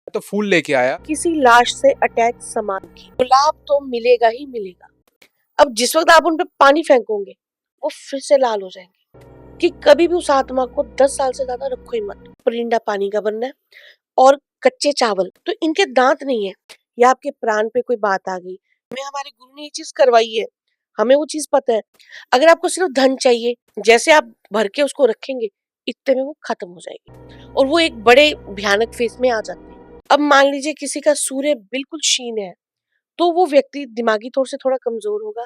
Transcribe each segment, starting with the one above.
तो फूल लेके आया। किसी लाश से अटैच सामान की गुलाब तो मिलेगा ही मिलेगा। अब जिस वक्त आप उन पे पानी फेंकोगे वो फिर से लाल हो जाएंगे। कि कभी भी उस आत्मा को 10 साल से ज्यादा रखो ही मत। परिंदा पानी का बनना है और कच्चे चावल तो इनके दांत नहीं है। या आपके प्राण पे कोई बात आ गई, हमें हमारे गुरु ने ये चीज करवाई है, हमें वो चीज पता है। अगर आपको सिर्फ धन चाहिए, जैसे आप भर के उसको रखेंगे इतने में वो खत्म हो जाएगी और वो एक बड़े भयानक फेस में आ जाते हैं। अब मान लीजिए किसी का सूर्य बिल्कुल क्षीण है तो वो व्यक्ति दिमागी तौर से थोड़ा कमजोर होगा।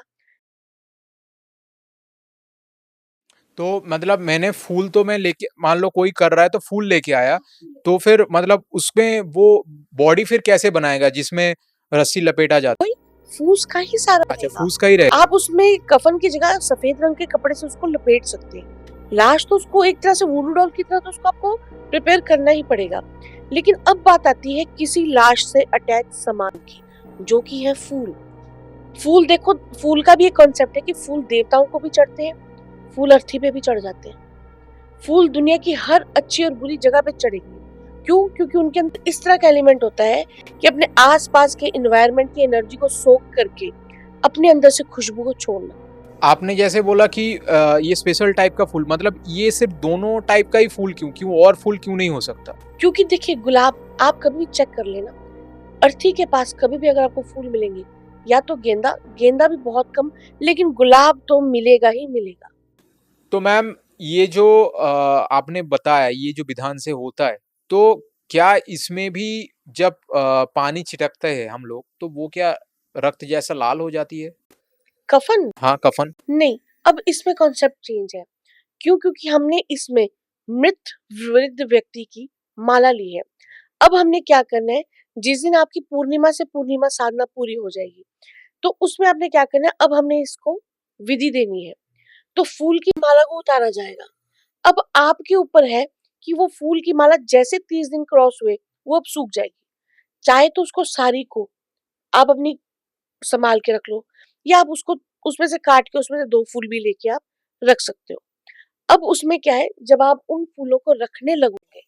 तो मतलब मैंने फूल तो मैं लेके, मान लो कोई कर रहा है तो फूल लेके आया, तो फिर मतलब उसमें वो बॉडी फिर कैसे बनाएगा जिसमें रस्सी लपेटा जाता? कोई फूस का ही सारा अच्छा, रहेगा। फूस का ही रहेगा। आप उसमें कफन की जगह सफेद रंग के कपड़े से उसको लपेट सकते हैं। लाश तो उसको एक तरह से वुडू डॉल की तरह तो उसको आपको प्रिपेयर करना ही पड़ेगा। लेकिन अब बात आती है किसी लाश से अटैच सामान की, जो कि है फूल। फूल देखो, फूल का भी एक कॉन्सेप्ट है कि फूल देवताओं को भी चढ़ते हैं, फूल अर्थी पे भी चढ़ जाते हैं। फूल दुनिया की हर अच्छी और बुरी जगह पे चढ़ेंगे। क्यों? क्योंकि उनके अंदर इस तरह का एलिमेंट होता है कि अपने आसपास के एनवायरनमेंट की एनर्जी को सोख करके अपने अंदर से खुशबू को छोड़ना। आपने जैसे बोला कि ये स्पेशल टाइप का फूल, मतलब ये सिर्फ दोनों टाइप का ही फूल क्यों क्यों और फूल क्यों नहीं हो सकता? क्योंकि देखिए, गुलाब आप कभी भी चेक कर लेना, अर्थी के पास कभी भी अगर आपको फूल मिलेंगे, या तो गेंदा, गेंदा भी बहुत कम, लेकिन गुलाब तो मिलेगा ही मिलेगा। तो मैम, ये जो आपने बताया ये जो विधान से होता है, तो क्या इसमें भी जब पानी छिटकते हैं हम लोग तो वो क्या रक्त जैसा लाल हो जाती है? कफन हाँ, कफन। नहीं, अब इसमें कॉन्सेप्ट चेंज है। क्यों? क्योंकि हमने इसमें मृत वृद्ध व्यक्ति की माला ली है। अब हमने क्या करना है, जिस दिन आपकी पूर्णिमा से पूर्णिमा साधना पूरी हो जाएगी तो उसमें आपने क्या करना है, अब हमने इसको विधि देनी है। तो फूल की माला को उतारा जाएगा। अब आपके ऊपर है कि वो फूल की माला जैसे 30 दिन क्रॉस हुए वो अब सूख जाएगी। चाहे तो उसको सारी को आप अपनी संभाल के रख लो, या आप उसको उसमें से काट के उसमें से 2 फूल भी लेके आप रख सकते हो। अब उसमें क्या है, जब आप उन फूलों को रखने लगोगे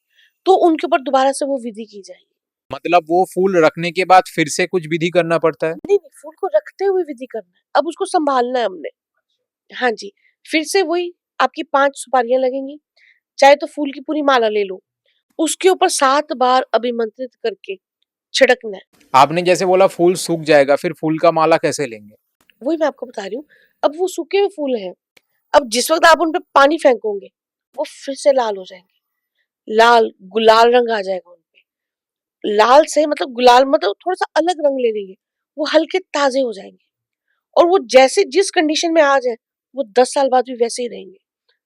तो उनके ऊपर दोबारा से वो विधि की जाएगी। मतलब वो फूल रखने के बाद फिर से कुछ विधि करना पड़ता है? नहीं नहीं, फूल को रखते हुए विधि करना है, अब उसको संभालना है हमने। हाँ जी, फिर से वही आपकी 5 सुपारियां लगेंगी, चाहे तो फूल की पूरी माला ले लो, उसके ऊपर 7 बार अभिमंत्रित करके छिड़कना है। आपने जैसे बोला फूल सूख जाएगा, फिर फूल का माला कैसे लेंगे? वही मैं आपको बता रही हूँ। अब वो सूखे हुए फूल हैं, अब जिस वक्त आप उन पे पानी फेंकोगे वो फिर से लाल हो जाएंगे। लाल गुलाल रंग आ जाएगा उन पे। लाल से मतलब गुलाल मतलब थोड़ा सा अलग रंग ले लेंगे, वो हल्के ताजे हो जाएंगे और वो जैसे जिस कंडीशन में आ जाए वो 10 साल बाद भी वैसे ही रहेंगे,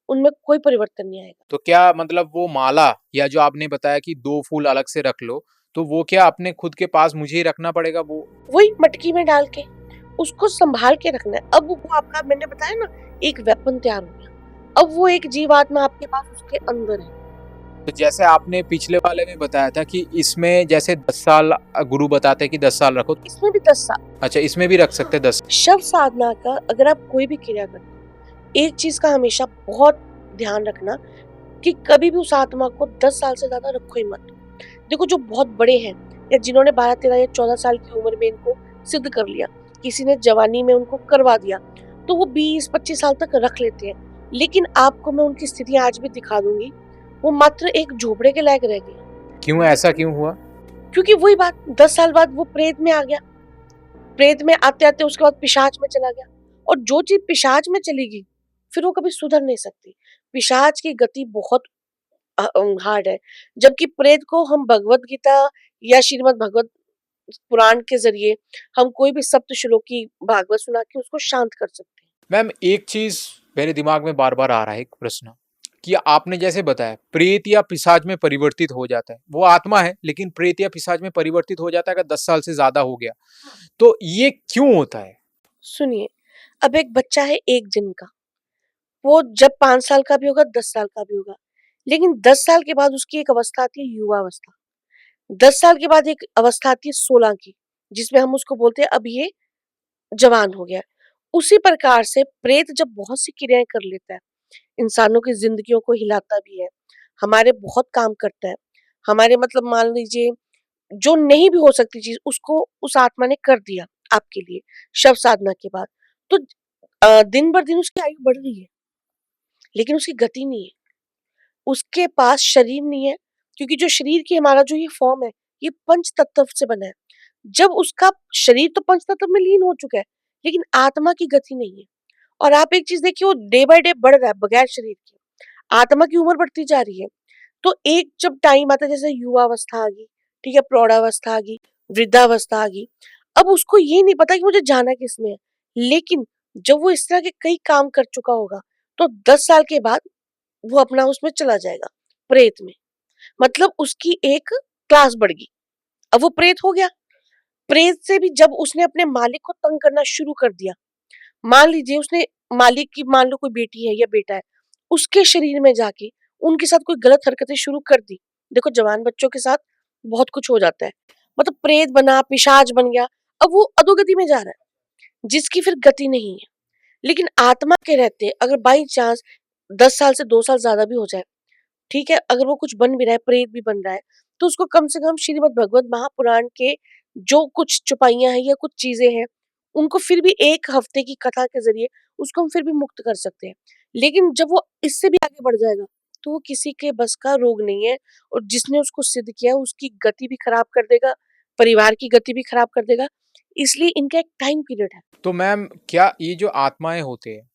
उनमें कोई परिवर्तन नहीं आएगा। तो क्या मतलब वो माला या जो आपने बताया कि 2 फूल अलग से रख लो, तो वो क्या अपने खुद के पास मुझे ही रखना पड़ेगा वो? वही मटकी में डाल के उसको संभाल के रखना है। अब वो आपका मैंने बताया ना, एक वेपन तैयार हो गया। अब वो एक जीवात्मा आपके पास उसके अंदर है। तो जैसे आपने पिछले वाले में बताया था कि इसमें जैसे 10 साल गुरु बताते हैं कि 10 साल रखो। इसमें भी 10 साल। अच्छा, इसमें भी रख सकते हैं 10? शव साधना का अगर आप कोई भी क्रिया करते हो, एक चीज का हमेशा बहुत ध्यान रखना कि कभी भी उस आत्मा को 10 साल से ज्यादा रखो ही मत। देखो, जो बहुत बड़े हैं या जिन्होंने 12, 13 या 14 साल की उम्र में इनको सिद्ध कर लिया, किसी ने जवानी में उनको करवा दिया, तो वो 20, 25 साल तक रख लेते हैं। लेकिन आपको मैं उनकी स्थिति आज भी दिखा दूंगी, वो मात्र एक झोपड़े के लायक रह गए। क्यों, ऐसा क्यों हुआ? क्योंकि वही बात, 10 साल बाद वो प्रेत में आ गया। प्रेत में आते आते उसके बाद पिशाच में चला गया, और जो चीज पिशाच में चली गई फिर वो कभी सुधर नहीं सकती। पिशाच की गति बहुत हार्ड है, जबकि प्रेत को हम भगवत गीता या श्रीमद् भगवत पुराण के जरिए हम कोई भी सप्त श्लोकी भागवत सुना के उसको शांत कर सकते हैं। मैम, एक चीज मेरे दिमाग में बार बार आ रहा है, एक प्रश्न, कि आपने जैसे बताया प्रेत या पिशाच में परिवर्तित हो जाता है, वो आत्मा है लेकिन प्रेत या पिशाच में परिवर्तित हो जाता है अगर 10 साल से ज्यादा हो गया, तो ये क्यों होता है? सुनिए, अब एक बच्चा है 1 दिन का, वो जब 5 साल का भी होगा, 10 साल का भी होगा, लेकिन 10 साल के बाद उसकी एक अवस्था आती है युवा अवस्था। 10 साल के बाद एक अवस्था आती है 16 की, जिसमें हम उसको बोलते हैं अब ये जवान हो गया। उसी प्रकार से प्रेत जब बहुत सी क्रियाएं कर लेता है, इंसानों की जिंदगियों को हिलाता भी है, हमारे बहुत काम करता है। हमारे मतलब मान लीजिए जो नहीं भी हो सकती चीज उसको उस आत्मा ने कर दिया आपके लिए शव साधना के बाद। तो दिन बर दिन उसकी आयु बढ़ रही है, लेकिन उसकी गति नहीं है, उसके पास शरीर नहीं है, क्योंकि जो शरीर की हमारा जो ये फॉर्म है, ये पंच तत्व से बना है। जब उसका शरीर तो पंच तत्व में लीन हो चुका है, लेकिन आत्मा की गति नहीं है। और आप एक चीज देखिए, वो डे बाय डे बढ़ रहा है बगैर शरीर के। आत्मा की उम्र बढ़ती जा रही है। तो एक जब टाइम आता है, जैसे युवावस्था आ गई, ठीक है, प्रौढ़ावस्था आ गई, वृद्धावस्था आ गई, अब उसको ये नहीं पता कि मुझे जाना किसमें है। लेकिन जब वो इस तरह के कई काम कर चुका होगा, तो 10 साल के बाद वो अपना उसमें चला जाएगा, प्रेत में। मतलब उसकी एक क्लास बढ़ गई, अब वो प्रेत हो गया। प्रेत से भी जब उसने अपने मालिक को तंग करना शुरू कर दिया, मान लीजिए उसने मालिक की, मान लो कोई बेटी है या बेटा है, उसके शरीर में जाके उनके साथ कोई गलत हरकतें शुरू कर दी। देखो जवान बच्चों के साथ बहुत कुछ हो जाता है, मतलब प्रेत बना, पिशाच बन गया, अब वो अधोगति में जा रहा है, जिसकी फिर गति नहीं है। लेकिन आत्मा के रहते अगर बाई चांस 10 साल से 2 साल ज्यादा भी हो जाए, ठीक है, अगर वो कुछ बन भी रहा है, प्रेत भी बन रहा है, तो उसको कम से कम श्रीमद् भगवत महापुराण के जो कुछ चुपाइयां हैं या कुछ चीजें हैं, उनको फिर भी 1 हफ्ते की कथा के जरिए उसको हम फिर भी मुक्त कर सकते हैं। लेकिन जब वो इससे भी आगे बढ़ जाएगा, तो वो किसी के बस का रोग नहीं है। और जिसने उसको सिद्ध किया उसकी गति भी खराब कर देगा, परिवार की गति भी खराब कर देगा। इसलिए इनका एक टाइम पीरियड है। तो मैम क्या ये जो आत्माएँ होते हैं,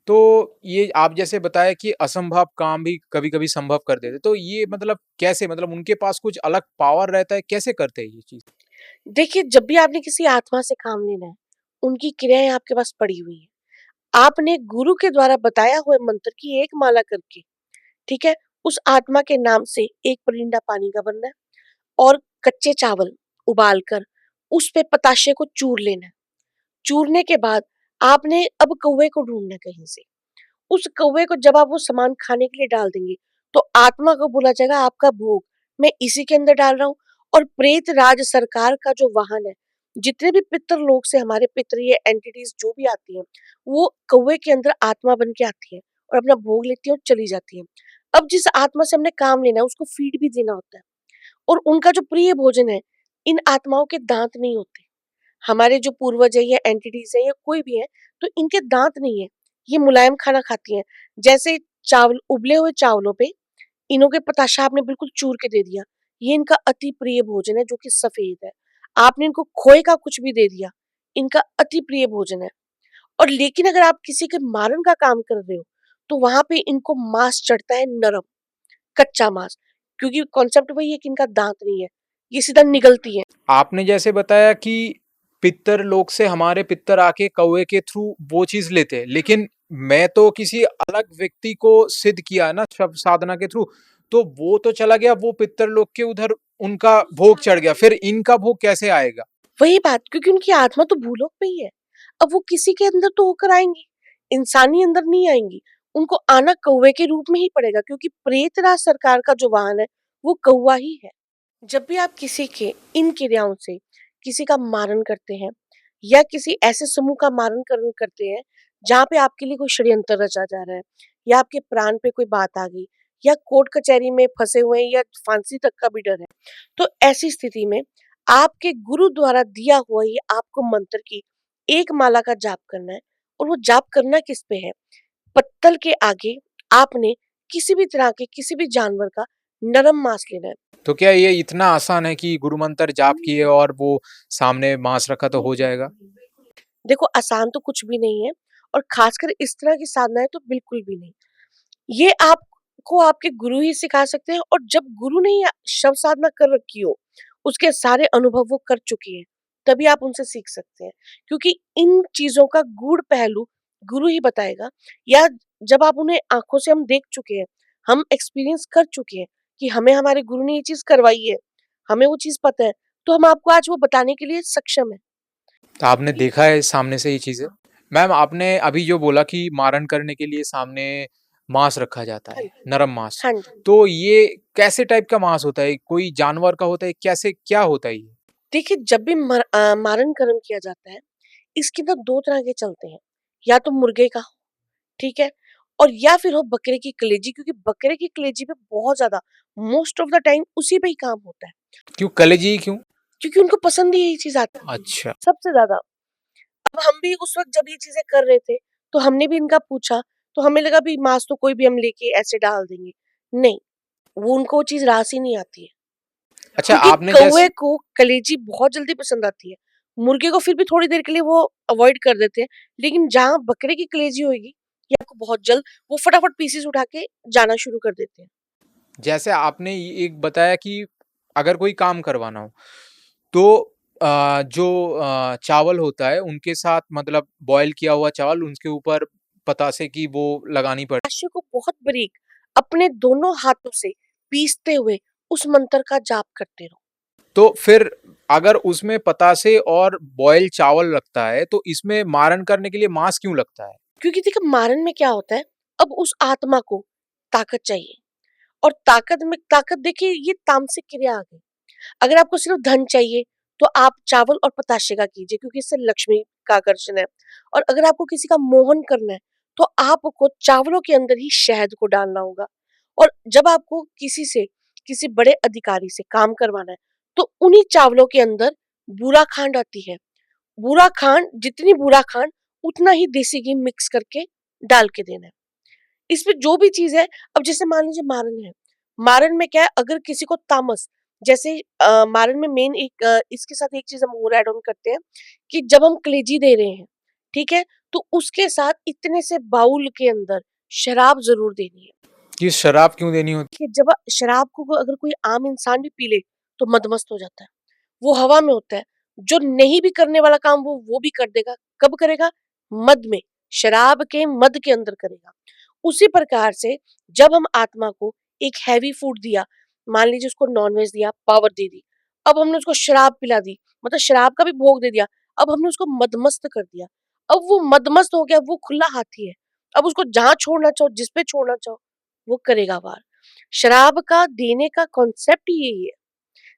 तो ये आप जैसे बताया कि असंभव काम भी कभी-कभी संभव कर देते हैं, तो ये मतलब कैसे, मतलब उनके पास कुछ अलग पावर रहता है, कैसे करते हैं ये चीज़? देखिए, जब भी आपने किसी आत्मा से काम लेना है, उनकी क्रियाएं आपके पास पड़ी हुई हैं। आपने गुरु के द्वारा बताया हुए मंत्र की एक माला करके, ठीक है, उस आत्मा के नाम से एक परिंदा पानी का बनना है, और कच्चे चावल उबाल कर उस पे पताशे को चूर लेना है। चूरने के बाद आपने अब कौवे को ढूंढना है कहीं से। उस कौवे को जब आप वो सामान खाने के लिए डाल देंगे, तो आत्मा को बोला जाएगा आपका भोग मैं इसी के अंदर डाल रहा हूँ। और प्रेत राज सरकार का जो वाहन है, जितने भी पितर लोग से हमारे पितरीय एंटिटीज जो भी आती हैं, वो कौवे के अंदर आत्मा बन के आती है और अपना भोग लेती है और चली जाती है। अब जिस आत्मा से हमने काम लेना है उसको फीड भी देना होता है। और उनका जो प्रिय भोजन है, इन आत्माओं के दांत नहीं होते। हमारे जो पूर्वज है या एंटिटीज है या कोई भी है, तो इनके दांत नहीं है, ये मुलायम खाना खाती हैं। जैसे चावल, उबले हुए चावलों पे इनों के पताशा आपने बिल्कुल चूर के दे दिया, ये इनका अति प्रिय भोजन है जो कि सफेद है। आपने इनको खोए का कुछ भी दे दिया, इनका अति प्रिय भोजन है। और लेकिन अगर आप किसी के मारन का काम कर रहे हो, तो वहां पे इनको मांस चढ़ता है नरम, कच्चा मांस, क्योंकि कॉन्सेप्ट वही है कि इनका दांत नहीं है, ये सीधा निगलती है। आपने जैसे बताया कि पितर लोक से हमारे पितर आके कौवे के थ्रू वो चीज़ लेते हैं, लेकिन मैं तो किसी अलग व्यक्ति को सिद्ध किया ना शव साधना के थ्रू, तो वो तो चला गया, वो पितर लोक के उधर उनका भोग चढ़ गया, फिर इनका भोग कैसे आएगा? वही बात, क्योंकि उनकी आत्मा तो भूलोक में ही है। अब वो किसी के अंदर तो होकर आएंगी, इंसानी अंदर नहीं आएंगी। उनको आना कौवे के रूप में ही पड़ेगा, क्योंकि प्रेतराज सरकार का जो वाहन है वो कौवा ही है। जब भी आप किसी के इन क्रियाओं से किसी का मारण करते हैं, या किसी ऐसे समूह का मारण करण करते हैं जहाँ पे आपके लिए कोई षड्यंत्र रचा जा रहा है, या आपके प्राण पे कोई बात आ गई, या कोर्ट कचहरी में फंसे हुए हैं, या फांसी तक का भी डर है, तो ऐसी स्थिति में आपके गुरु द्वारा दिया हुआ ये आपको मंत्र की एक माला का जाप करना है। और वो जाप करना किस पे है? पत्तल के आगे आपने किसी भी तरह के किसी भी जानवर का नरम मांस लेना है। तो क्या ये इतना आसान है कि गुरु मंत्र जाप किए और वो सामने मांस रखा तो हो जाएगा? देखो, आसान तो कुछ भी नहीं है, और खासकर इस तरह की साधनाएं तो बिल्कुल भी नहीं। ये आपको आपके गुरु ही सिखा सकते हैं, और जब गुरु ने ये शव साधना कर रखी हो, उसके सारे अनुभव वो कर चुके हैं, तभी आप उनसे सीख सकते हैं। क्योंकि इन चीजों का गूढ़ पहलू गुरु ही बताएगा, या जब आप उन्हें आंखों से हम देख चुके हैं, हम एक्सपीरियंस कर चुके हैं कि हमें हमारे गुरु ने ये चीज करवाई है, हमें वो चीज पता है, तो हम आपको आज वो बताने के लिए सक्षम है। तो आपने देखा है सामने से ये चीज़ें? मैम आपने अभी जो बोला कि मारण करने के लिए सामने मांस रखा जाता हाँ है, जी। नरम मांस। हाँ जी। तो ये कैसे टाइप का मांस होता है? कोई जानवर का होता है? कैसे क्या होता है ये? देखिए, जब भी मारण कर्म किया जाता है, इसके अंदर 2 तरह के चलते हैं। या तो मुर्गे का हो, ठीक है? और या फिर हो बकरे की कलेजी, क्योंकि बकरे की कलेजी पे बहुत ज़्यादा मोस्ट ऑफ द टाइम उसी पे ही काम होता है। क्यों कलेजी क्यों? क्योंकि उनको पसंद ही यही चीज़ आती है, अच्छा। सबसे ज़्यादा। अब हम भी उस वक़्त जब ये चीज़ें कर रहे थे, तो हमने भी इनका पूछा, तो हमें लगा भी माँस तो कोई भी हम लेके ऐसे डाल देंगे। नहीं, वो उनको वो चीज़ रास ही नहीं आती है। अच्छा, क्योंकि आपने कौवे जैसे को कलेजी बहुत जल्दी पसंद आती है। मुर्गे को फिर भी थोड़ी देर के लिए वो अवॉइड कर देते हैं, लेकिन जहाँ बकरे की कलेजी होएगी, ये आपको बहुत जल्द वो फटाफट पीसेस उठा के जाना शुरू कर देते हैं। जैसे आपने ये एक बताया कि अगर कोई काम करवाना हो, तो जो चावल होता है उनके साथ मतलब बॉयल किया हुआ चावल उनके ऊपर पतासे की वो लगानी पड़ ताशे को बहुत बारीक अपने दोनों हाथों से पीसते हुए उस मंत्र का जाप करते रहो। तो फिर अगर उसमें पतासे और बॉयल चावल लगता है, तो इसमें मारन करने के लिए मांस क्यों लगता है? क्योंकि देखिए मारन में क्या होता है, अब उस आत्मा को ताकत चाहिए और ताकत देखिए ये तामसिक क्रिया आ गई। अगर आपको सिर्फ धन चाहिए तो आप चावल और पताशे का कीजिए क्योंकि इससे लक्ष्मी का आकर्षण है। और अगर आपको किसी का मोहन करना है तो आपको चावलों के अंदर ही शहद को डालना होगा। और जब आपको किसी बड़े अधिकारी से काम करवाना है तो उन्हीं चावलों के अंदर बूरा खांड आती है। बूरा खांड जितनी बूरा खांड उतना ही देसी घी मिक्स करके डाल के देना है। इसमें जो भी चीज़ है, अब जैसे मान लीजिए मारन है, मारन में क्या है अगर किसी को तामस जैसे मारन में मेन एक इसके साथ एक चीज़ हम और ऐड ऑन करते हैं कि जब हम कलेजी दे रहे हैं, ठीक है? तो उसके साथ इतने से बाउल के अंदर शराब ज़रूर देनी है। कि शराब क्यों देनी होती कि जब शराब को अगर कोई आम इंसान भी पी ले, तो मदमस्त हो जाता है। वो हवा में होता है। जो नहीं भी करने वाला काम वो भी कर देगा। कब करेगा? मद में, शराब के मद के अंदर करेगा। उसी प्रकार से जब हम आत्मा को एक हैवी फूड दिया, मान लीजिए उसको नॉनवेज दिया, पावर दे दी। अब हमने उसको शराब पिला दी, मतलब शराब का भी भोग दे दिया। अब हमने उसको मदमस्त कर दिया। अब वो मदमस्त हो गया, वो खुला हाथी है। अब उसको जहाँ छोड़ना चाहो, जिस पे छोड़ना चाहो, वो करेगा वार। शराब का देने का कॉन्सेप्ट ही यही है।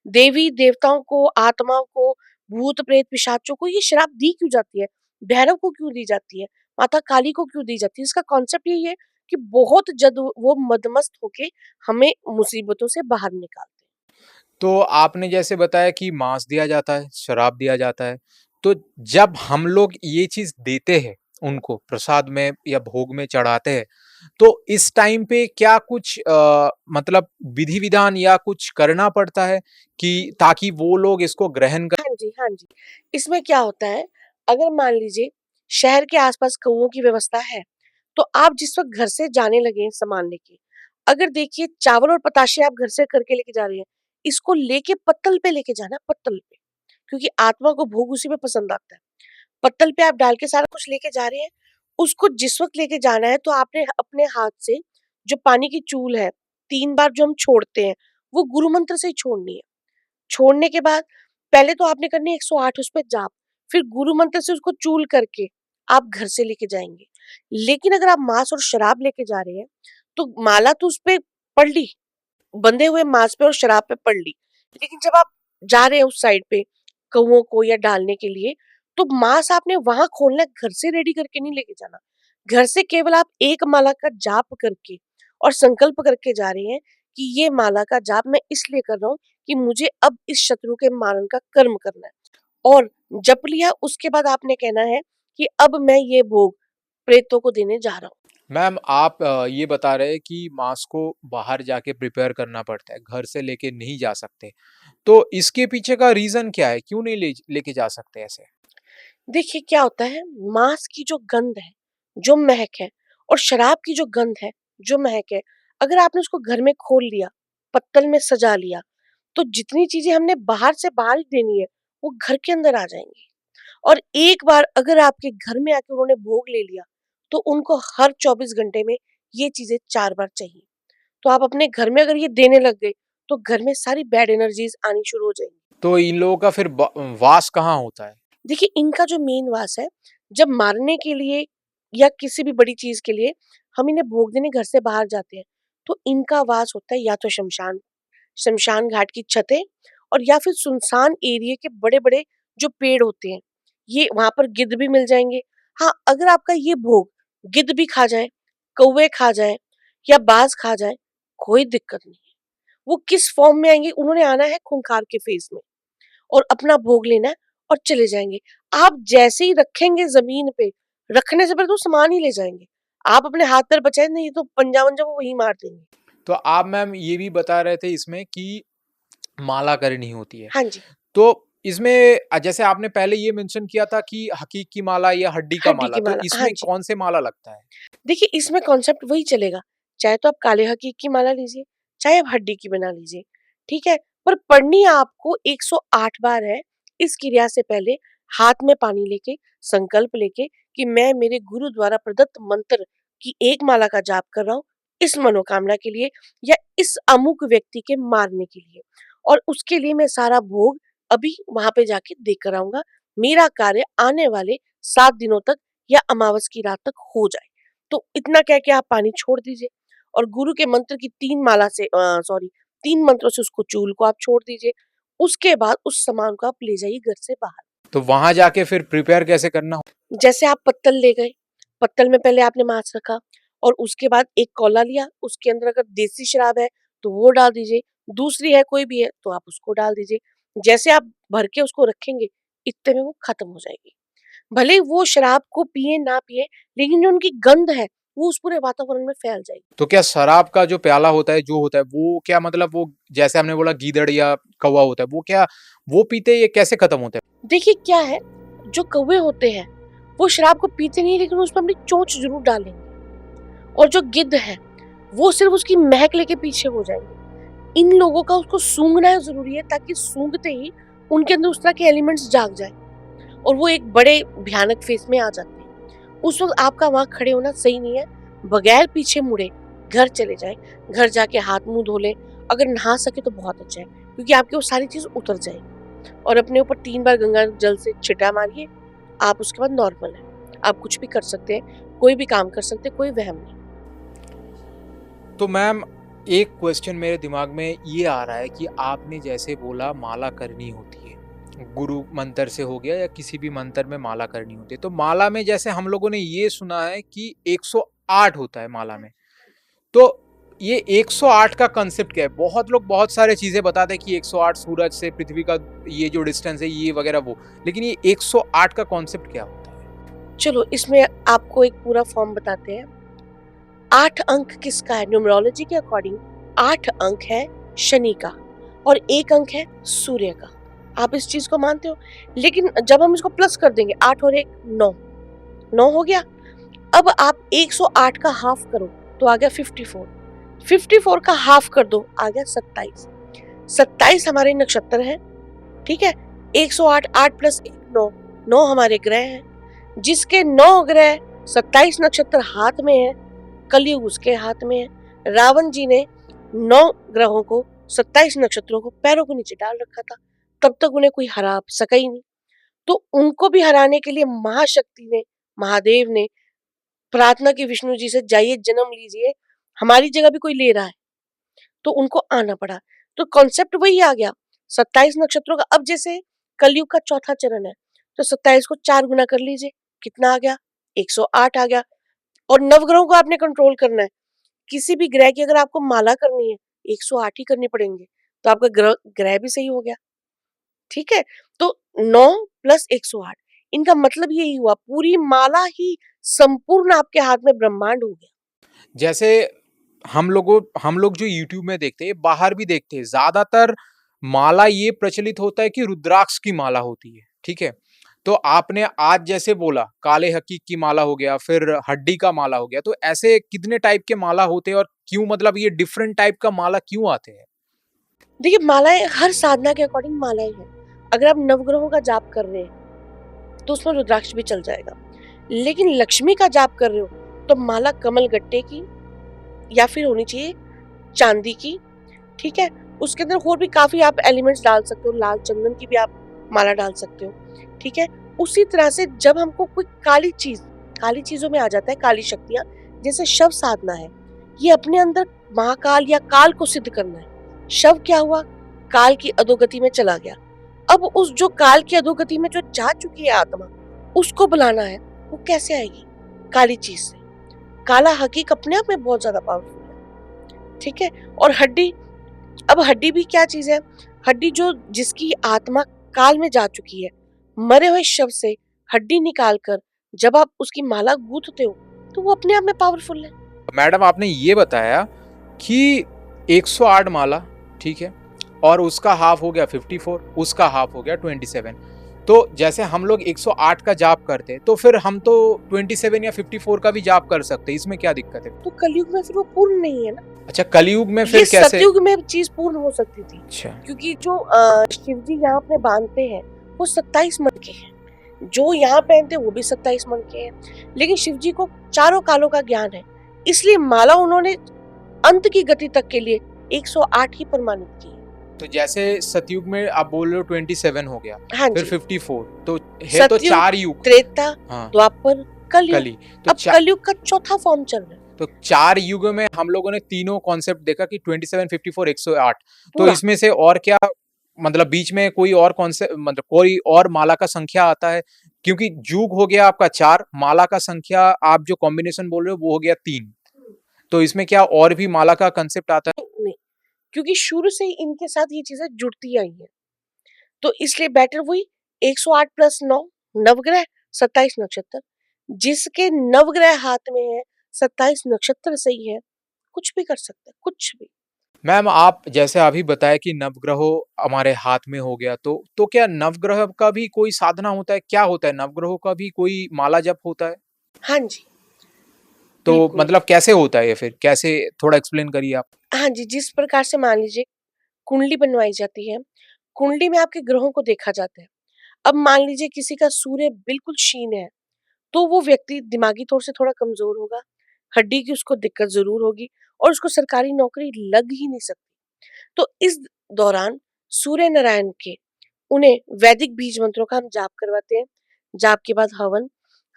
देवी देवताओं को, आत्माओं को, भूत प्रेत पिशाचों को ये शराब दी क्यों जाती है? भैरव को क्यों दी जाती है? माता काली को क्यों दी जाती है? इसका कॉन्सेप्ट यही है कि बहुत जद वो मदमस्त होके हमें मुसीबतों से बाहर निकालते हैं। तो आपने जैसे बताया कि मांस दिया जाता है, शराब दिया जाता है, तो जब हम लोग ये चीज़ देते हैं उनको प्रसाद में या भोग में चढ़ाते हैं, तो इस टाइम पे क्या कुछ मतलब विधि-विधान या कुछ करना पड़ता है कि ताकि वो लोग इसको ग्रहण कर हाँ जी, हाँ जी। इसमें क्या होता है, अगर मान लीजिए शहर के आस-पास कौओं की व्यवस्था है, तो आप जिस वक़्त घर से जाने लगे हैं सामान लेके, अगर देखिए चावल और पताशे आप घर से करके लेके जा रहे हैं, इसको लेके पत्तल पे लेके जाना, पत्तल पे, क्योंकि आत्मा को भोग उसी में पसंद आता है। पत्तल पे आप डाल के सारा कुछ लेके जा रहे हैं, उसको जिस वक़्त लेके जाना है तो आपने अपने हाथ से जो पानी की चूल है, 3 बार जो हम छोड़ते हैं, वो गुरु मंत्र से ही छोड़नी है। छोड़ने के बाद पहले तो आपने करनी है 108 उस पे जाप, फिर गुरु मंत्र से उसको चूल करके आप घर से लेके जाएँगे। लेकिन अगर आप मांस और शराब लेके जा रहे हैं, तो माला तो उसपे पड़ ली, बंधे हुए मांस पे और शराब पे पड़ ली। लेकिन जब आप जा रहे हैं उस साइड पे कौवों को या डालने के लिए, तो मांस आपने वहाँ खोलना है, घर से रेडी करके नहीं लेके जाना। घर से केवल आप एक माला का जाप करके और संकल्प करके जा रहे हैं कि ये माला का जाप मैं इसलिए कर रहा हूँ कि मुझे अब इस शत्रु के मारन का कर्म करना है। और जप लिया उसके बाद आपने कहना है कि अब मैं ये भोग प्रेतों को देने जा रहा हूँ। मैम आप ये बता रहे हैं कि मांस को बाहर जाके प्रिपेयर करना पड़ता है, घर से लेके नहीं जा सकते। तो इसके पीछे का रीज़न क्या है? क्यों नहीं लेके जा सकते ऐसे? देखिए क्या होता है, मांस की जो गंध है, जो महक है और शराब की जो गंध है, जो महक है, अगर आपने उसको घर में खोल लिया, पत्तल में सजा लिया, तो जितनी चीज़ें हमने बाहर से बाहर ही देनी है, वो घर के अंदर आ जाएँगी। और एक बार अगर आपके घर में आके उन्होंने भोग ले लिया, तो उनको हर 24 घंटे में ये चीज़ें 4 बार चाहिए। तो आप अपने घर में अगर ये देने लग गए, तो घर में सारी बैड एनर्जीज़ आनी शुरू हो जाएँगी। तो इन लोगों का फिर वास कहाँ होता है? देखिए इनका जो मेन वास है, जब मारने के लिए या किसी भी बड़ी चीज़ के लिए हम इन्हें भोग देने घर से बाहर जाते हैं, तो इनका वास होता है या तो शमशान शमशान घाट की छतें और या फिर सुनसान एरिया के बड़े-बड़े जो पेड़ होते हैं, ये वहाँ पर गिद्ध भी मिल जाएँगे। हाँ, अगर आपका ये भोग गिद्ध भी खा जाए, कौवे खा जाएँ या बाज खा जाएँ, कोई दिक्कत नहीं है। वो किस फ़ॉर्म में आएँगे, उन्होंने आना है खूंखार के फ़ेज़ में। और अपना भोग लेना है और चले जाएंगे। आप जैसे ही रखेंगे जमीन पे, रखने से पहले तो सामान ही ले जाएंगे। आप अपने हाथ पैर बचाए, नहीं तो पंजा वंजा वो वहीं मार देंगे। तो आप मैम ये भी बता रहे थे इसमें कि माला करनी होती है। हाँ जी। तो इसमें जैसे आपने पहले ये मेंशन किया था कि हकीक की माला या हड्डी का हड्डी माला, की तो माला, हाँ इसमें जी। कौन से माला लगता है? देखिए इसमें कॉन्सेप्ट वही चलेगा, चाहे तो आप काले हकीक की माला लीजिए, चाहे आप हड्डी की बना लीजिए, ठीक है? पर पढ़नी आपको 108 बार है। इस क्रिया से पहले हाथ में पानी लेके, संकल्प लेके कि मैं मेरे गुरु द्वारा प्रदत्त मंत्र की एक माला का जाप कर रहा हूँ, इस मनोकामना के लिए या इस अमुक व्यक्ति के मारने के लिए। और उसके लिए मैं सारा भोग अभी वहां पे जाके देकर आऊंगा। मेरा कार्य आने वाले 7 दिनों तक या अमावस की रात तक हो जाए। तो इतना कह के आप पानी छोड़ दीजिए और गुरु के मंत्र की 3 मंत्रों से उसको चूल को आप छोड़ दीजिए। उसके बाद उस सामान को आप ले जाइए घर से बाहर। तो वहाँ जाके फिर प्रिपेयर कैसे करना हो? जैसे आप पत्तल ले गए, पत्तल में पहले आपने मांस रखा और उसके बाद एक कौला लिया, उसके अंदर अगर देसी शराब है तो वो डाल दीजिए, दूसरी है कोई भी है तो आप उसको डाल दीजिए। जैसे आप भर के उसको रखेंगे, इतने में वो खत्म हो जाएगी। भले ही वो शराब को पिए ना पिए, लेकिन जो उनकी गंध है वो उस पूरे वातावरण में फैल जाएगी। तो क्या शराब का जो प्याला होता है, जो होता है, वो क्या मतलब वो जैसे हमने बोला गीदड़ या कौवा होता है, वो क्या वो पीते हैं, ये कैसे खत्म होता है? देखिए क्या है, जो कौवे होते हैं वो शराब को पीते नहीं, लेकिन उसमें अपनी चोंच जरूर डालेंगे। और जो गिद्ध है वो सिर्फ उसकी महक लेके पीछे हो जाएंगे। इन लोगों का उसको सूंघना जरूरी है, ताकि सूंघते ही उनके अंदर उस तरह के एलिमेंट्स जाग जाए और वो एक बड़े भयानक फेस में आ जाते हैं। उस वक्त आपका वहां खड़े होना सही नहीं है। बगैर पीछे मुड़े घर चले जाए, घर जाके हाथ मुंह धो ले, अगर नहा सके तो बहुत अच्छा है, क्योंकि आपकी वो सारी चीज उतर जाएगी। और अपने ऊपर 3 बार गंगा जल से छिटा मारिए, आप उसके बाद नॉर्मल है। आप कुछ भी कर सकते हैं, कोई भी काम कर सकते हैं, कोई वहम नहीं। तो मैम एक क्वेश्चन मेरे दिमाग में ये आ रहा है कि आपने जैसे बोला माला करनी होती है, गुरु मंत्र से हो गया या किसी भी मंत्र में माला करनी होती है, तो माला में जैसे हम लोगों ने ये सुना है कि 108 होता है माला में, तो ये 108 का कंसेप्ट क्या है? बहुत लोग बहुत सारे चीजें बताते हैं कि 108 सूरज से पृथ्वी का ये जो डिस्टेंस है ये वगैरह वो, लेकिन ये 108 का कॉन्सेप्ट क्या होता है? चलो इसमें आपको एक पूरा फॉर्म बताते हैं। 8 अंक किसका है? न्यूमरोलॉजी के अकॉर्डिंग 8 अंक है शनि का और 1 अंक है सूर्य का। आप इस चीज को मानते हो? लेकिन जब हम इसको प्लस कर देंगे, 8 और 1 9, 9 हो गया। अब आप 108 का हाफ करो तो आ गया 54, 54 का हाफ कर दो आ गया 27, 27 हमारे नक्षत्र हैं, ठीक है? 108, 8 प्लस 1 9, 9 हमारे ग्रह हैं। जिसके 9 ग्रह 27 नक्षत्र हाथ में है, कलयुग उसके हाथ में है। रावण जी ने 9 ग्रहों को 27 नक्षत्रों को पैरों के नीचे डाल रखा था, तब तक उन्हें कोई हरा सका ही नहीं। तो उनको भी हराने के लिए महाशक्ति ने, महादेव ने प्रार्थना की विष्णु जी से, जाइए जन्म लीजिए, हमारी जगह भी कोई ले रहा है। तो उनको आना पड़ा। तो कॉन्सेप्ट वही आ गया 27 नक्षत्रों का। अब जैसे कलयुग का चौथा चरण है, तो 27 को 4 गुना कर लीजिए, कितना आ गया? 108 आ गया। और नवग्रहों को आपने कंट्रोल करना है। किसी भी ग्रह की अगर आपको माला करनी है, 108 ही करनी पड़ेंगे, तो आपका ग्रह ग्रह भी सही हो गया, ठीक है? तो 9 प्लस 108, इनका मतलब यही हुआ, पूरी माला ही संपूर्ण आपके हाथ में ब्रह्मांड हो गया। जैसे हम लोग जो यूट्यूब में देखते हैं, बाहर भी देखते हैं, ज्यादातर माला ये प्रचलित होता है कि रुद्राक्ष की माला होती है, ठीक है? तो आपने आज जैसे बोला काले हकीक की माला हो गया, फिर हड्डी का माला हो गया, तो ऐसे कितने टाइप के माला होते हैं और क्यों, मतलब ये डिफरेंट टाइप का माला क्यों आते हैं? देखिए मालाएं हर साधना के अकॉर्डिंग मालाएं हैं। अगर आप नवग्रहों का जाप कर रहे हैं तो उसमें रुद्राक्ष भी चल जाएगा। लेकिन लक्ष्मी का जाप कर रहे हो तो माला कमल गट्टे की या फिर होनी चाहिए चांदी की, ठीक है? उसके अंदर और भी काफी आप एलिमेंट्स डाल सकते हो, लाल चंदन की भी आप माला डाल सकते हो, ठीक है? उसी तरह से जब हमको कोई काली चीजों में आ जाता है, काली शक्तियां, जैसे शव साधना है, ये अपने अंदर महाकाल या काल को सिद्ध करना है। शव क्या हुआ? काल की अधोगति में चला गया। अब उस जो काल की अधोगति में जो जा चुकी है आत्मा, उसको बुलाना है। वो कैसे आएगी? काली चीज से। काला हकीक अपने आप में बहुत ज्यादा पावरफुल है, ठीक है? और हड्डी, अब हड्डी भी क्या चीज है? हड्डी जो जिसकी आत्मा अकाल में जा चुकी है, मरे हुए शव से हड्डी निकालकर जब आप उसकी माला गूंथते हो तो वो अपने आप में पावरफुल है। मैडम आपने ये बताया कि 108 माला, ठीक है, और उसका हाफ हो गया 54, उसका हाफ हो गया 27। तो जैसे हम लोग 108 का जाप करते हैं तो फिर हम तो 27 या 54 का भी जाप कर सकते हैं, इसमें क्या दिक्कत है? तो कलयुग में फिर वो पूर्ण नहीं है ना। अच्छा, कलयुग में ये फिर कैसे? सतयुग में चीज पूर्ण हो सकती थी, अच्छा, क्योंकि जो शिव जी यहाँ पे बांधते हैं वो 27 मन के हैं, जो यहाँ पहनते हैं वो भी 27 मन के हैं, लेकिन शिव जी को चारों कालों का ज्ञान है, इसलिए माला उन्होंने अंत की गति तक के लिए 108 ही प्रमाणित की है। तो जैसे सतयुग में आप बोल रहे हो 27 हो गया, हाँ फिर जी, 54, तो है तो सतयुग, 4 युग। त्रेता, हाँ, द्वापर, कलयुग। कली। तो अब कलयुग का चौथा फॉर्म चल रहा है तो 4 युग में हम लोगों ने तीनों कॉन्सेप्ट देखा कि 27, 54, 108। तो पूरा। इसमें से और क्या, मतलब बीच में कोई और कॉन्सेप्ट, मतलब कोई और माला का संख्या आता है? क्योंकि युग हो गया आपका 4, माला का संख्या आप जो कॉम्बिनेशन बोल रहे हो वो हो गया 3। तो इसमें क्या और भी माला का कंसेप्ट आता है? नहीं, क्योंकि शुरू से ही इनके साथ ये चीजें जुड़ती आई हैं, तो इसलिए बेटर वही 108 प्लस 9, नवग्रह, 27 नक्षत्र। जिसके नवग्रह हाथ में है, 27 नक्षत्र सही है, कुछ भी कर सकता है, कुछ भी। मैम आप जैसे अभी बताया कि नवग्रहों हमारे हाथ में हो गया, तो क्या नवग्रह का भी कोई साधना होता है? क्या होता है? नवग्रहों का भी कोई माला जप होता है? हाँ जी, तो बिल्कुल। मतलब कैसे होता है ये फिर? कैसे, थोड़ा एक्सप्लेन करिए आप। हाँ जी, जिस प्रकार से मान लीजिए कुंडली बनवाई जाती है, कुंडली में आपके ग्रहों को देखा जाता है। अब मान लीजिए किसी का सूर्य बिल्कुल क्षीण है, तो वो व्यक्ति दिमागी तौर से थोड़ा कमजोर होगा, हड्डी की उसको दिक्कत जरूर होगी और उसको सरकारी नौकरी लग ही नहीं सकती। तो इस दौरान सूर्य नारायण के उन्हें वैदिक बीज मंत्रों का हम जाप करवाते हैं। जाप के बाद हवन,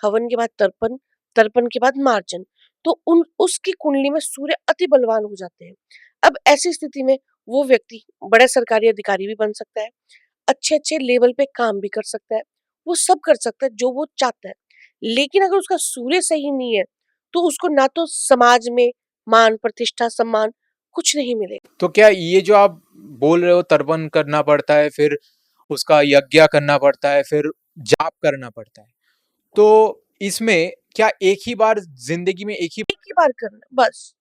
हवन के बाद तर्पण, तर्पण के बाद मार्जन। तो उन उसकी कुंडली में सूर्य अति बलवान हो जाते हैं। अब ऐसी स्थिति में वो व्यक्ति बड़ा सरकारी अधिकारी भी बन सकता है, अच्छे-अच्छे लेवल पे काम भी कर सकता है, वो सब कर सकता है जो वो चाहता है। लेकिन अगर उसका सूर्य सही नहीं है, तो उसको ना तो समाज में मान, प्रतिष्ठा, सम्मान कुछ नहीं मिलेगा। तो क्या ये जो आप बोल रहे हो तर्पण करना पड़ता है, फिर उसका यज्ञ करना पड़ता है, फिर जाप करना पड़ता है, तो इसमें क्या एक ही बार ज़िंदगी में एक ही एक ही बार करना है, बस।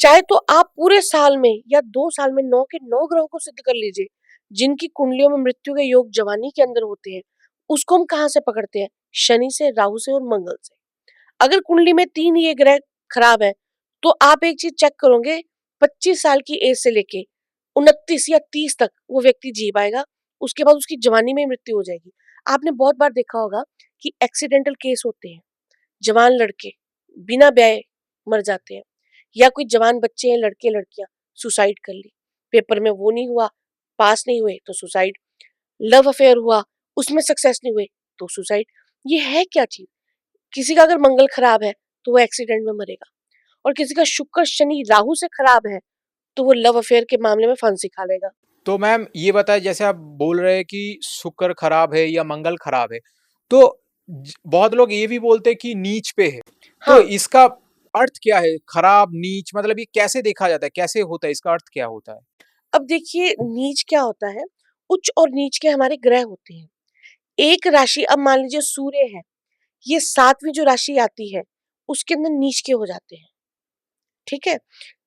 चाहे तो आप पूरे साल में या 2 साल में 9 के 9 ग्रहों को सिद्ध कर लीजिए, जिनकी कुंडलियों में मृत्यु के योग जवानी के अंदर होते हैं। उसको हम कहाँ से पकड़ते हैं? शनि से, राहु से और मंगल से। अगर कुंडली में 3 ये ग्रह खराब है, तो आप एक चीज चेक करोगे, 25 साल की एज से लेके 29 या 30 तक वो व्यक्ति जी पाएगा। उसके बाद उसकी जवानी में मृत्यु हो जाएगी। आपने बहुत बार देखा होगा कि एक्सीडेंटल केस होते हैं, जवान लड़के बिना ब्याहे मर जाते हैं, या कोई जवान बच्चे हैं, लड़के लड़कियां, सुसाइड कर ली, पेपर में वो नहीं हुआ, पास नहीं हुए तो सुसाइड, लव अफेयर हुआ, उसमें सक्सेस नहीं हुए तो सुसाइड। ये है क्या चीज? किसी का अगर मंगल खराब है तो वो एक्सीडेंट में मरेगा, और किसी का शुक्र शनि राहु से खराब है तो वो लव अफेयर के मामले में फांसी खा लेगा। तो मैम ये बताएं, जैसे आप बोल रहे हैं कि शुक्र खराब है या मंगल खराब है, तो बहुत लोग ये भी बोलते हैं कि नीच पे है, तो हाँ, इसका अर्थ क्या है? खराब, नीच, मतलब ये कैसे देखा जाता है? कैसे होता है? इसका अर्थ क्या होता है? अब देखिए नीच क्या होता है। उच्च और नीच के हमारे ग्रह होते हैं। एक राशि, अब मान लीजिए सूर्य है, ये 7वीं जो राशि आती है उसके अंदर नीच के हो जाते हैं। ठीक है,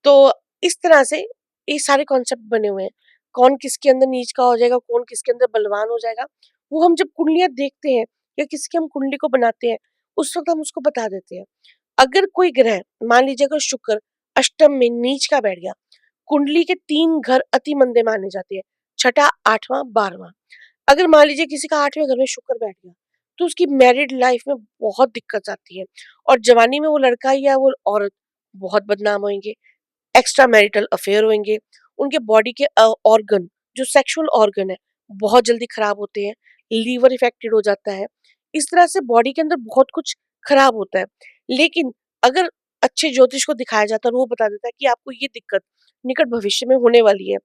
तो इस तरह से ये सारे कॉन्सेप्ट बने हुए हैं। कौन किसके अंदर नीच का हो जाएगा, कौन किसके अंदर बलवान हो जाएगा, वो हम जब कुंडलियां देखते हैं या किसी की हम कुंडली को बनाते हैं, उस वक्त हम उसको बता देते हैं। अगर कोई ग्रह, मान लीजिए अगर शुक्र अष्टम में नीच का बैठ गया, कुंडली के 3 घर अति मंदे माने जाते हैं, छठा, 8वां, 12वां। अगर मान लीजिए किसी का 8वें घर में शुक्र बैठ गया, तो उसकी मैरिड लाइफ में बहुत दिक्कत आती है, और जवानी में वो लड़का या वो औरत बहुत बदनाम होंगे, एक्स्ट्रा मैरिटल अफेयर होंगे, उनके बॉडी के ऑर्गन, जो सेक्सुअल ऑर्गन है, बहुत जल्दी खराब होते हैं, लीवर इफेक्टेड हो जाता है। इस तरह से बॉडी के अंदर बहुत कुछ खराब होता है। लेकिन अगर अच्छे ज्योतिष को दिखाया जाता है और वो बता देता है कि आपको ये दिक्कत निकट भविष्य में होने वाली है,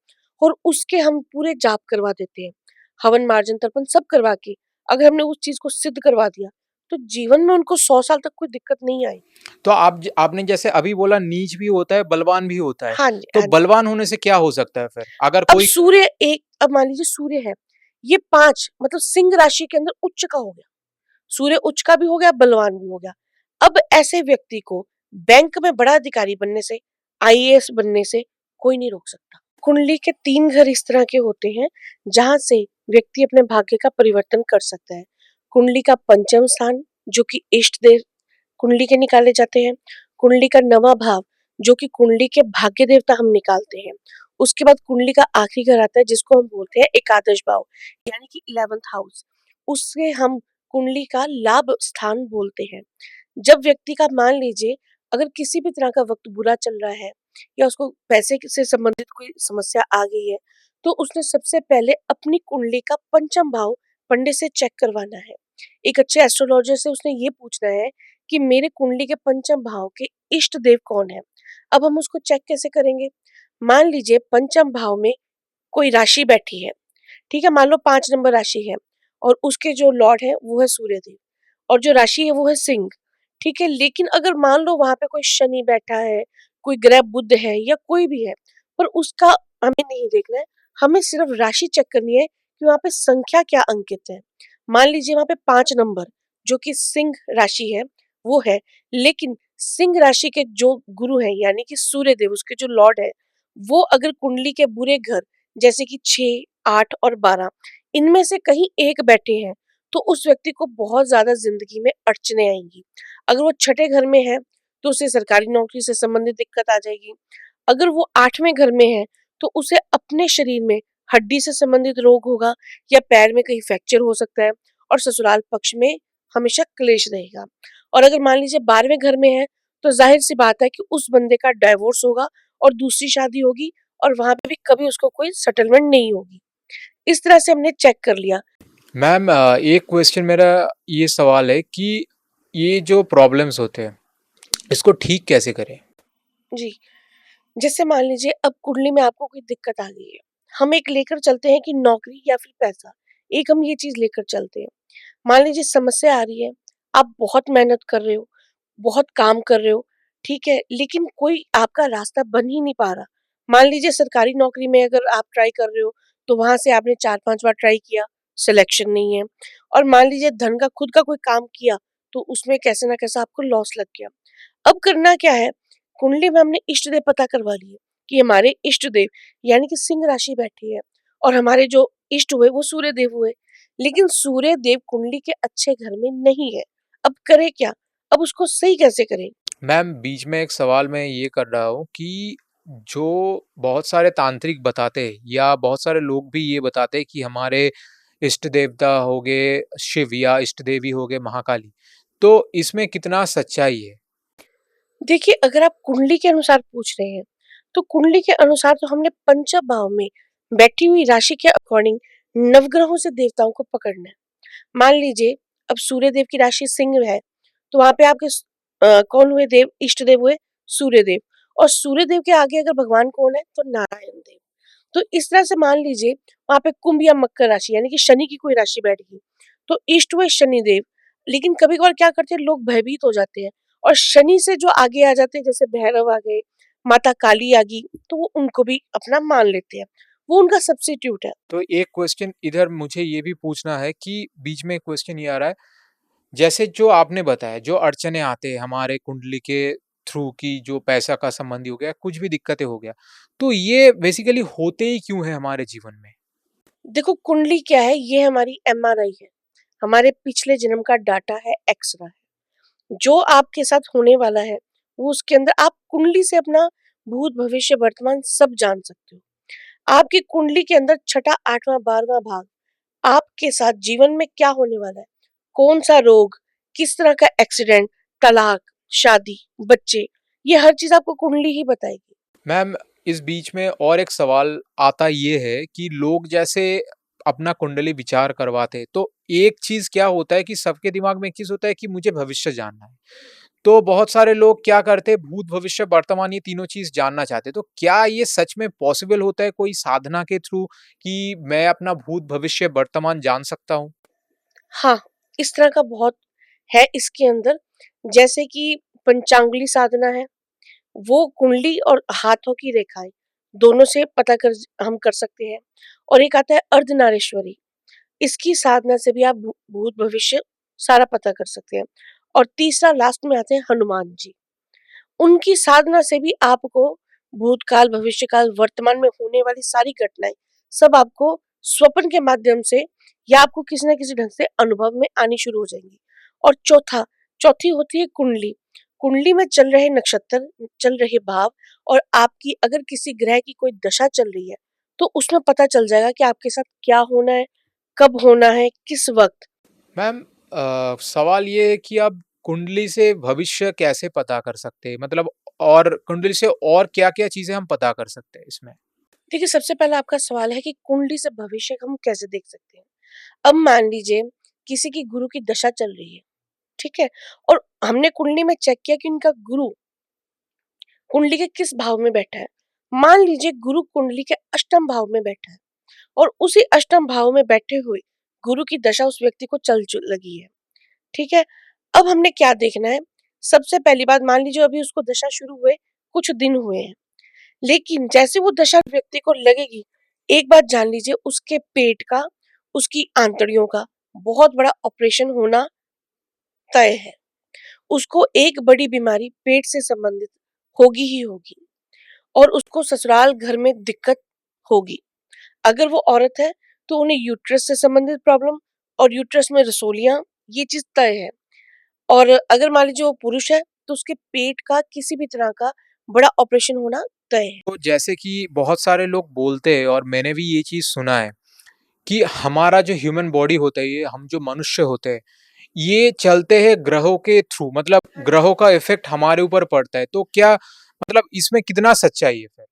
और उसके हम पूरे जाप करवा देते हैं, हवन मार्जन तर्पण सब करवा के, अगर हमने उस चीज को सिद्ध करवा दिया, तो जीवन में उनको 100 साल तक कोई दिक्कत नहीं आई। तो आपने जैसे अभी बोला नीच भी होता है, बलवान भी होता है, हाँ जी, तो हाँ जी। बलवान होने से क्या हो सकता है फिर? अगर अब कोई सूर्य एक, अब मान लीजिए सूर्य है, ये 5 मतलब सिंह राशि के अंदर उच्च का हो गया, सूर्य उच्च का भी हो गया, बलवान भी हो गया। अब ऐसे व्यक्ति को बैंक में बड़ा अधिकारी बनने से, आईएएस बनने से कोई नहीं रोक सकता। कुंडली के 3 घर इस तरह के होते हैं जहां से व्यक्ति अपने भाग्य का परिवर्तन कर सकता है। कुंडली का पंचम स्थान जो कि इष्ट देव कुंडली के निकाले जाते हैं। कुंडली का नवा भाव जो कि कुंडली के भाग्य देवता हम निकालते हैं। उसके बाद कुंडली का आखिरी घर आता है जिसको हम बोलते हैं एकादश भाव यानी कि 11th हाउस। उससे हम कुंडली का लाभ स्थान बोलते हैं। जब व्यक्ति का मान लीजिए अगर किसी भी तरह का वक्त बुरा चल रहा है या उसको पैसे से संबंधित कोई समस्या आ गई है तो उसने सबसे पहले अपनी कुंडली का पंचम भाव पंडित से चेक करवाना है। एक अच्छे एस्ट्रोलॉजर से उसने ये पूछना है कि मेरे कुंडली के पंचम भाव के इष्ट देव कौन है। अब हम उसको चेक कैसे करेंगे? मान लीजिए पंचम भाव में कोई राशि बैठी है, ठीक है, मान लो 5 नंबर राशि है और उसके जो लॉर्ड है वो है सूर्यदेव और जो राशि है वो है सिंह, ठीक है। लेकिन अगर मान लो वहां पे कोई शनि बैठा है, कोई ग्रह बुध है या कोई भी है, पर उसका हमें नहीं देखना है, हमें सिर्फ राशि चेक करनी है कि वहां पे संख्या क्या अंकित है। मान लीजिए वहां पे 5 नंबर जो कि सिंह राशि है वो है, लेकिन सिंह राशि के जो गुरु है यानी कि सूर्य देव उसके जो लॉर्ड है वो अगर कुंडली के बुरे घर जैसे कि 6, 8 और 12 इनमें से कहीं एक बैठे हैं तो उस व्यक्ति को बहुत ज्यादा जिंदगी में अड़चने आएंगी। अगर वो छठे घर में है तो उसे सरकारी नौकरी से संबंधित दिक्कत आ जाएगी। अगर वो 8वें घर में है तो उसे अपने शरीर में हड्डी से संबंधित रोग होगा या पैर में कहीं फ्रैक्चर हो सकता है और ससुराल पक्ष में हमेशा क्लेश रहेगा। और अगर मान लीजिए 12वें घर में है तो जाहिर सी बात है कि उस बंदे का डाइवोर्स होगा और दूसरी शादी होगी और वहां पे भी कभी उसको कोई सेटलमेंट नहीं होगी। इस तरह से हमने चेक कर लिया। मैम एक क्वेश्चन मेरा ये सवाल है कि ये जो प्रॉब्लम्स होते हैं इसको ठीक कैसे करें? जी, जैसे मान लीजिए अब कुंडली में आपको कोई दिक्कत आ गई है, हम एक लेकर चलते हैं कि नौकरी या फिर पैसा, एक हम ये चीज लेकर चलते हैं। मान लीजिए समस्या आ रही है, आप बहुत मेहनत कर रहे हो, बहुत काम कर रहे हो, ठीक है, लेकिन कोई आपका रास्ता बन ही नहीं पा रहा। मान लीजिए सरकारी नौकरी में अगर आप ट्राई कर रहे हो तो वहां से आपने 4-5 बार ट्राई किया, सिलेक्शन नहीं है। और मान लीजिए धन का खुद का कोई काम किया तो उसमें कैसे ना कैसे आपको लॉस लग गया। अब करना क्या है? कुंडली में हमने इष्ट देव पता करवा लिए कि हमारे इष्ट देव यानी कि सिंह राशि बैठी है और हमारे जो इष्ट हुए वो सूर्य देव हुए, लेकिन सूर्य देव कुंडली के अच्छे घर में नहीं है। अब करें क्या? अब उसको सही कैसे करें? मैम बीच में एक सवाल मैं ये कर रहा हूँ कि जो बहुत सारे तांत्रिक बताते हैं या बहुत सारे लोग भी ये बताते हैं कि हमारे इष्ट देवता हो गए शिव या इष्ट देवी हो गए महाकाली, तो इसमें कितना सच्चाई है? देखिए अगर आप कुंडली के अनुसार पूछ रहे हैं तो कुंडली के अनुसार तो हमने पंचम भाव में बैठी हुई राशि के अकॉर्डिंग नवग्रहों से देवताओं को पकड़ना है। मान लीजिए अब सूर्य देव की राशि सिंह है तो वहां पे आपके कौन हुए देव? इष्ट देव हुए सूर्य देव। और सूर्य देव के आगे अगर भगवान कौन है तो नारायण देव। तो इस तरह से मान लीजिए वहां पे कुंभ या मकर राशि यानी कि शनि की कोई राशि बैठ गई तो इष्ट हुए शनि देव। लेकिन कभी कभार क्या करते हैं लोग भयभीत हो जाते हैं और शनि से जो आगे आ जाते हैं जैसे भैरव आ गए, माता काली आ गई, तो वो उनको भी अपना मान लेते हैं, वो उनका सब्स्टिट्यूट है। तो एक क्वेश्चन इधर मुझे ये भी पूछना है कि बीच में क्वेश्चन ये आ रहा है, जैसे जो आपने बताया जो अड़चने आते हैं हमारे कुंडली के थ्रू की जो पैसा का संबंधी हो गया, कुछ भी दिक्कतें हो गया, तो ये बेसिकली होते ही क्यों है हमारे जीवन में? देखो कुंडली क्या है? ये हमारी एमआरआई है, हमारे पिछले जन्म का डाटा है, एक्सरा है। जो आपके साथ होने वाला है वो उसके अंदर आप कुंडली से अपना भूत भविष्य वर्तमान सब जान सकते हो। आपकी कुंडली के अंदर छठा, आठवां, 12वां भाग आपके साथ जीवन में क्या होने वाला है, कौन सा रोग, किस तरह का एक्सीडेंट, तलाक, शादी, बच्चे, ये हर चीज आपको कुंडली ही बताएगी। मैम इस बीच में और एक सवाल आता ये है कि लोग जैसे अपना कुंडली विचार करवाते, तो एक चीज़ क्या होता है कि सबके दिमाग में एक चीज़ होता है कि मुझे भविष्य जानना है। तो बहुत सारे लोग क्या करते हैं भूत, भविष्य, वर्तमान ये तीनों चीज़ जानना चाहते हैं। तो क्या ये सच में पॉसिबल होता है कोई साधना के थ्रू कि मैं अपना भूत, भविष्य, वर्तमान जान सकता हूँ? हाँ, इस तरह का बहुत है इसके अंदर, जैसे कि पंचांगुली साधना है, वो कुंडली और हाथों की रेखाएं दोनों से पता कर हम कर सकते हैं। और एक आता है अर्धनारीश्वरी, इसकी साधना से भी आप भूत भविष्य सारा पता कर सकते हैं। और तीसरा लास्ट में आते हैं हनुमान जी। उनकी साधना से भी आपको भूतकाल, भविष्यकाल, वर्तमान में होने वाली सारी घटनाएं सब आपको स्वप्न के माध्यम से या आपको किसी न किसी ढंग से अनुभव में आनी शुरू हो जाएंगी। और चौथी होती है कुंडली। कुंडली में चल रहे नक्षत्र, चल रहे भाव और आपकी अगर किसी ग्रह की कोई दशा चल रही है तो उसमें पता चल जाएगा कि आपके साथ क्या होना है, कब होना है, किस वक्त। मैम सवाल ये है कि आप कुंडली से भविष्य कैसे पता कर सकते हैं? मतलब और कुंडली से और क्या-क्या चीज़ें हम पता कर सकते हैं इसमें? देखिए, सबसे पहला आपका सवाल है कि कुंडली से भविष्य हम कैसे देख सकते हैं। अब मान लीजिए किसी की गुरु की दशा चल रही है, ठीक है? और हमने कुंडली में चेक किया कि उनका गुरु कुंडली के किस भाव में बैठा है। मान लीजिए गुरु कुंडली के अष्टम भाव में बैठा है और उसी अष्टम भाव में बैठे हुए गुरु की दशा उस व्यक्ति को लगी है, ठीक है? अब हमने क्या देखना है? सबसे पहली बात, मान लीजिए अभी उसको दशा शुरू हुए कुछ दिन हुए हैं, लेकिन जैसे वो दशा व्यक्ति को लगेगी, एक बात जान लीजिए, उसके पेट का, उसकी आंतड़ियों का बहुत बड़ा ऑपरेशन होना तय है। उसको एक बड़ी बीमारी पेट से संबंधित होगी ही होगी और उसको ससुराल घर में दिक्कत होगी। अगर वो औरत है तो उन्हें यूट्रस से संबंधित प्रॉब्लम और यूट्रस में रसोलियां, ये चीज तय है। और अगर मान लीजिए वो पुरुष है तो उसके पेट का किसी भी तरह का बड़ा ऑपरेशन होना तय है। तो जैसे कि बहुत सारे लोग बोलते हैं और मैंने भी ये चीज़ सुना है कि हमारा जो ह्यूमन बॉडी होता है, ये हम जो मनुष्य होते हैं, ये चलते हैं ग्रहों के थ्रू, मतलब ग्रहों का इफ़ेक्ट हमारे ऊपर पड़ता है। तो क्या मतलब इसमें कितना सच्चाई है फिर?